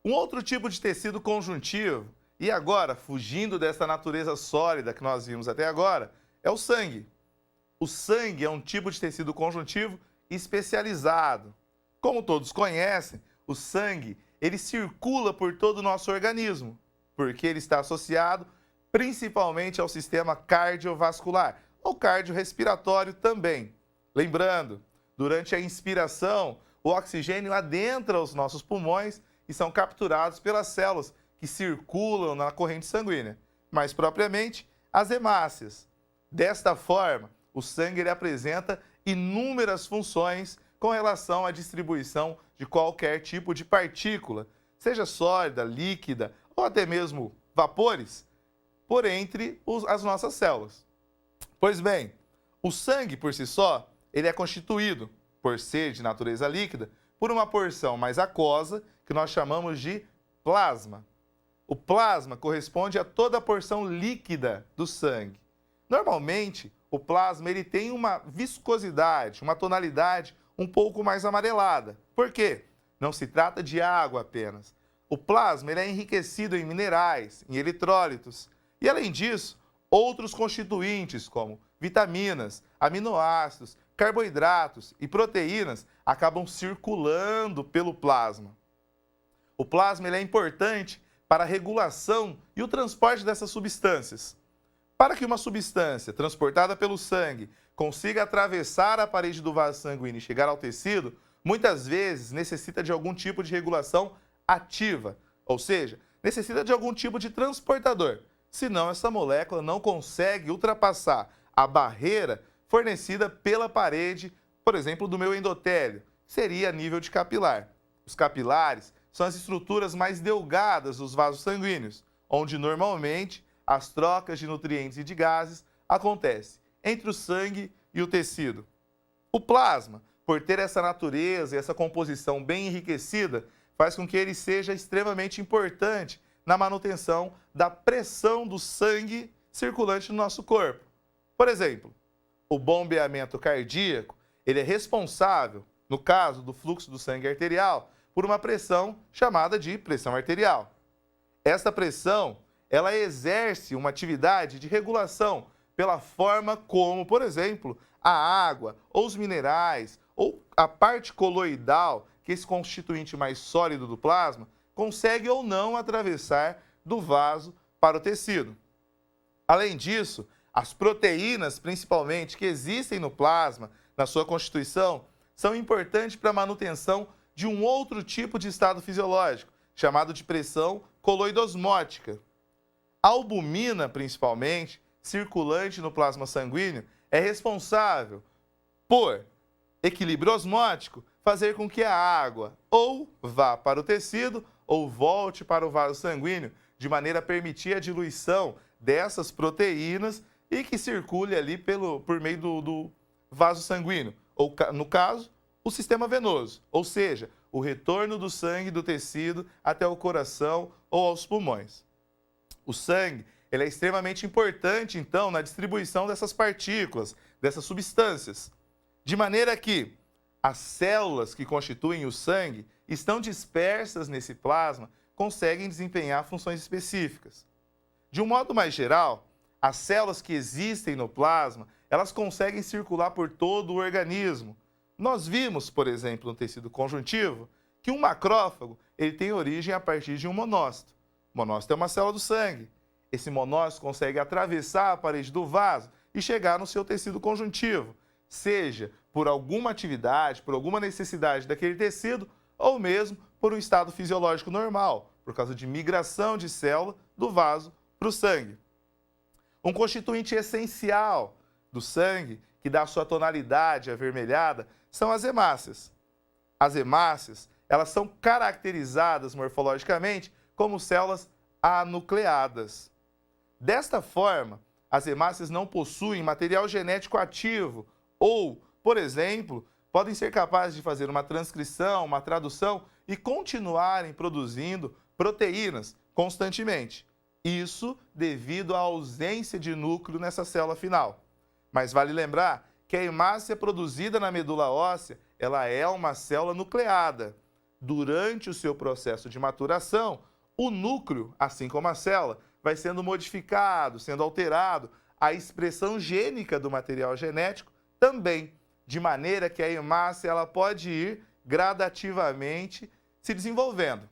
Um outro tipo de tecido conjuntivo, e agora, fugindo dessa natureza sólida que nós vimos até agora, é o sangue. O sangue é um tipo de tecido conjuntivo especializado. Como todos conhecem, o sangue ele circula por todo o nosso organismo, porque ele está associado principalmente ao sistema cardiovascular, ou cardiorrespiratório também. Lembrando, durante a inspiração, o oxigênio adentra os nossos pulmões e são capturados pelas células que circulam na corrente sanguínea, mais propriamente as hemácias. Desta forma, o sangue ele apresenta inúmeras funções com relação à distribuição de qualquer tipo de partícula, seja sólida, líquida ou até mesmo vapores, por entre as nossas células. Pois bem, o sangue por si só, ele é constituído, por ser de natureza líquida, por uma porção mais aquosa, que nós chamamos de plasma. O plasma corresponde a toda a porção líquida do sangue. Normalmente, o plasma ele tem uma viscosidade, uma tonalidade um pouco mais amarelada. Por quê? Não se trata de água apenas. O plasma ele é enriquecido em minerais, em eletrólitos. E além disso, outros constituintes como vitaminas, aminoácidos, carboidratos e proteínas acabam circulando pelo plasma. O plasma ele é importante para a regulação e o transporte dessas substâncias. Para que uma substância transportada pelo sangue consiga atravessar a parede do vaso sanguíneo e chegar ao tecido, muitas vezes necessita de algum tipo de regulação ativa, ou seja, necessita de algum tipo de transportador. Senão, essa molécula não consegue ultrapassar a barreira fornecida pela parede, por exemplo, do meu endotélio, seria a nível de capilar. Os capilares são as estruturas mais delgadas dos vasos sanguíneos, onde normalmente as trocas de nutrientes e de gases acontecem entre o sangue e o tecido. O plasma, por ter essa natureza e essa composição bem enriquecida, faz com que ele seja extremamente importante na manutenção da pressão do sangue circulante no nosso corpo. Por exemplo, o bombeamento cardíaco, ele é responsável, no caso do fluxo do sangue arterial, por uma pressão chamada de pressão arterial. Esta pressão, ela exerce uma atividade de regulação pela forma como, por exemplo, a água, ou os minerais, ou a parte coloidal, que é esse constituinte mais sólido do plasma, consegue ou não atravessar do vaso para o tecido. Além disso, as proteínas, principalmente, que existem no plasma, na sua constituição, são importantes para a manutenção de um outro tipo de estado fisiológico, chamado de pressão coloidosmótica. A albumina, principalmente, circulante no plasma sanguíneo, é responsável por equilíbrio osmótico, fazer com que a água ou vá para o tecido ou volte para o vaso sanguíneo, de maneira a permitir a diluição dessas proteínas e que circule ali por meio do vaso sanguíneo, ou no caso, o sistema venoso, ou seja, o retorno do sangue do tecido até o coração ou aos pulmões. O sangue ele é extremamente importante, então, na distribuição dessas partículas, dessas substâncias, de maneira que as células que constituem o sangue estão dispersas nesse plasma, conseguem desempenhar funções específicas. De um modo mais geral, as células que existem no plasma, elas conseguem circular por todo o organismo. Nós vimos, por exemplo, no tecido conjuntivo, que um macrófago ele tem origem a partir de um monócito. O monócito é uma célula do sangue. Esse monócito consegue atravessar a parede do vaso e chegar no seu tecido conjuntivo, seja por alguma atividade, por alguma necessidade daquele tecido, ou mesmo por um estado fisiológico normal, por causa de migração de célula do vaso para o sangue. Um constituinte essencial do sangue, que dá sua tonalidade avermelhada, são as hemácias. As hemácias, elas são caracterizadas morfologicamente como células anucleadas. Desta forma, as hemácias não possuem material genético ativo ou, por exemplo, podem ser capazes de fazer uma transcrição, uma tradução e continuarem produzindo proteínas constantemente. Isso devido à ausência de núcleo nessa célula final. Mas vale lembrar que a hemácia produzida na medula óssea, ela é uma célula nucleada. durante o seu processo de maturação, o núcleo, assim como a célula, vai sendo modificado, sendo alterado, a expressão gênica do material genético também, de maneira que a hemácia ela pode ir gradativamente se desenvolvendo.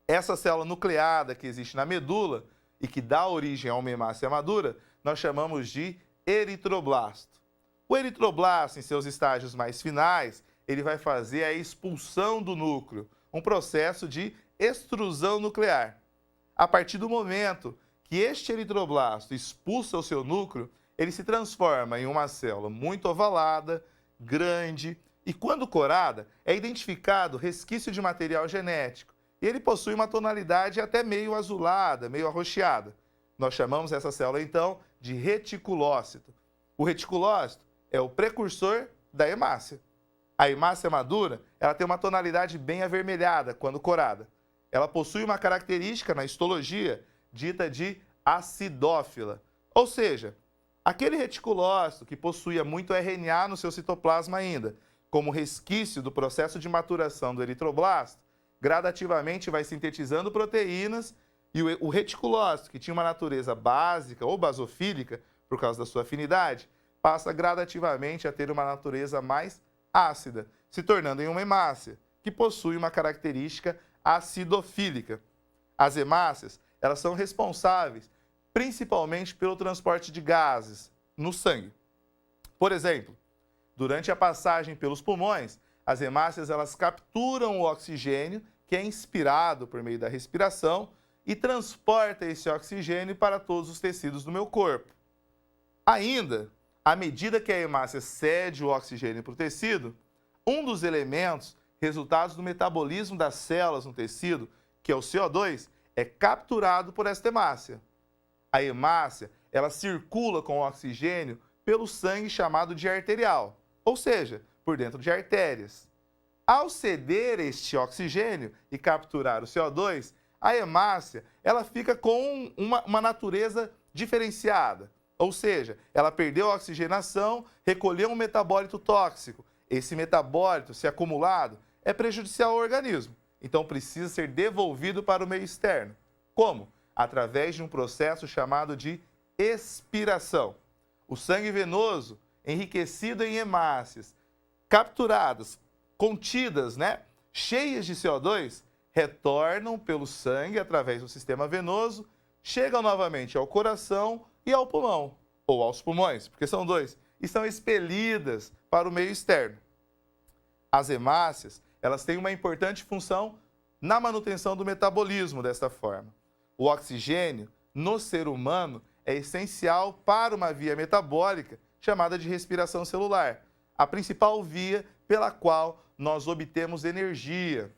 Essa célula nucleada que existe na medula e que dá origem a uma hemácia madura, nós chamamos de eritroblasto. O eritroblasto, em seus estágios mais finais, ele vai fazer a expulsão do núcleo, um processo de extrusão nuclear. A partir do momento que este eritroblasto expulsa o seu núcleo, ele se transforma em uma célula muito ovalada, grande, e quando corada, é identificado resquício de material genético. E ele possui uma tonalidade até meio azulada, meio arroxeada. Nós chamamos essa célula, então, de reticulócito. O reticulócito é o precursor da hemácia. A hemácia madura, ela tem uma tonalidade bem avermelhada quando corada. Ela possui uma característica na histologia dita de acidófila. Ou seja, aquele reticulócito que possuía muito RNA no seu citoplasma ainda, como resquício do processo de maturação do eritroblasto, gradativamente vai sintetizando proteínas e o reticulócito, que tinha uma natureza básica ou basofílica, por causa da sua afinidade, passa gradativamente a ter uma natureza mais ácida, se tornando em uma hemácia, que possui uma característica acidofílica. As hemácias, elas são responsáveis principalmente pelo transporte de gases no sangue. Por exemplo, durante a passagem pelos pulmões, as hemácias elas capturam o oxigênio, que é inspirado por meio da respiração, e transporta esse oxigênio para todos os tecidos do meu corpo. Ainda, à medida que a hemácia cede o oxigênio para o tecido, um dos elementos resultados do metabolismo das células no tecido, que é o CO2, é capturado por esta hemácia. A hemácia, ela circula com o oxigênio pelo sangue chamado de arterial, ou seja, por dentro de artérias. Ao ceder este oxigênio e capturar o CO2, a hemácia ela fica com uma natureza diferenciada, ou seja, ela perdeu a oxigenação, recolheu um metabólito tóxico. Esse metabólito, se acumulado, é prejudicial ao organismo, então precisa ser devolvido para o meio externo. Como? Através de um processo chamado de expiração. O sangue venoso, enriquecido em hemácias, capturadas, contidas, cheias de CO2, retornam pelo sangue através do sistema venoso, chegam novamente ao coração e ao pulmão, ou aos pulmões, porque são dois, e são expelidas para o meio externo. As hemácias, elas têm uma importante função na manutenção do metabolismo desta forma. O oxigênio, no ser humano, é essencial para uma via metabólica chamada de respiração celular, a principal via pela qual nós obtemos energia.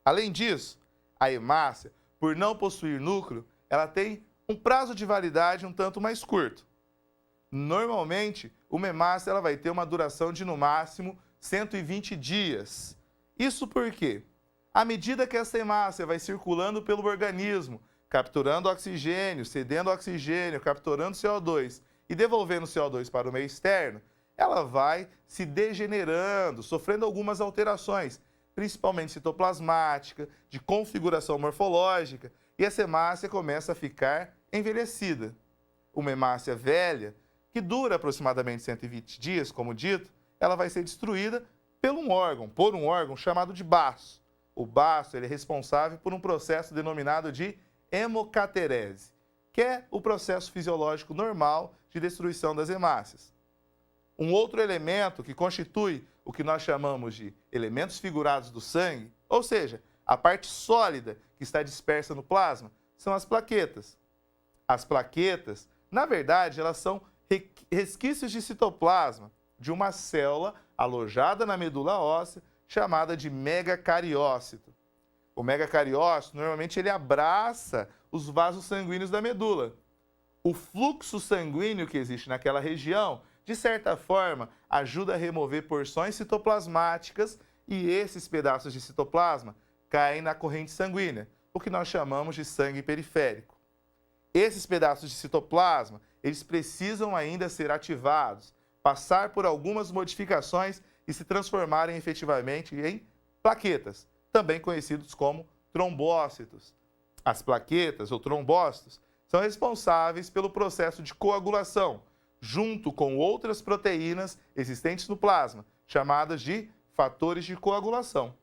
Além disso, a hemácia, por não possuir núcleo, ela tem um prazo de validade um tanto mais curto. Normalmente, uma hemácia ela vai ter uma duração de, no máximo, 120 dias. Isso porque, à medida que essa hemácia vai circulando pelo organismo, capturando oxigênio, cedendo oxigênio, capturando CO2 e devolvendo CO2 para o meio externo, ela vai se degenerando, sofrendo algumas alterações, principalmente citoplasmática, de configuração morfológica, e essa hemácia começa a ficar envelhecida. Uma hemácia velha, que dura aproximadamente 120 dias, como dito, ela vai ser destruída por um órgão chamado de baço. O baço ele é responsável por um processo denominado de hemocaterese, que é o processo fisiológico normal de destruição das hemácias. Um outro elemento que constitui o que nós chamamos de elementos figurados do sangue, ou seja, a parte sólida que está dispersa no plasma, são as plaquetas. As plaquetas, na verdade, elas são resquícios de citoplasma de uma célula alojada na medula óssea chamada de megacariócito. O megacariócito, normalmente, ele abraça os vasos sanguíneos da medula. O fluxo sanguíneo que existe naquela região, de certa forma, ajuda a remover porções citoplasmáticas e esses pedaços de citoplasma caem na corrente sanguínea, o que nós chamamos de sangue periférico. Esses pedaços de citoplasma, eles precisam ainda ser ativados, passar por algumas modificações e se transformarem efetivamente em plaquetas, também conhecidos como trombócitos. As plaquetas ou trombócitos são responsáveis pelo processo de coagulação, junto com outras proteínas existentes no plasma, chamadas de fatores de coagulação.